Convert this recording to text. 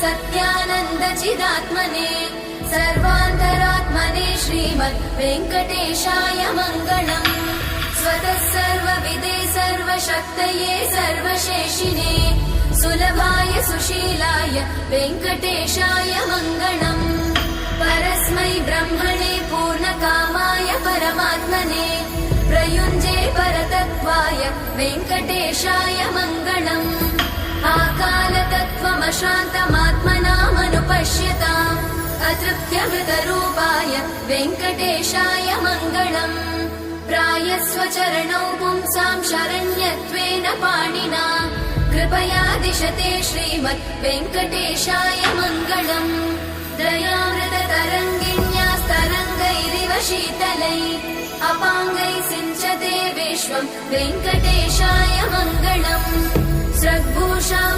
सत्यानन्दचिदात्मने सर्वान्तरात्मने श्रीमद् वेङ्कटेशाय मङ्गलम्। स्वतः सर्वविदे सर्वशक्तये सर्वशेषिने सुलभाय सुशीलाय वेङ्कटेशाय मङ्गलम्। परस्मै ब्रह्मणे पूर्णकामाय परमात्मने प्रयुञ्जे परतत्त्वाय वेङ्कटेशाय मङ्गलम्। आकालतत्त्वमशान्तमात्मनामनुपश्यताम् अतृप्त्यमृतरूपाय वेङ्कटेशाय मङ्गलम्। प्रायस्वचरणौ पुंसां शरण्यत्वेन पाणिना कृपया दिशते श्रीमद् वेङ्कटेशाय मङ्गलम्। दयामृततरङ्गिण्यास्तरङ्गैरिव शीतलै अपाङ्गैः सिञ्चते विश्वं वेङ्कटेशाय मङ्गलम्। स्रग्भूषां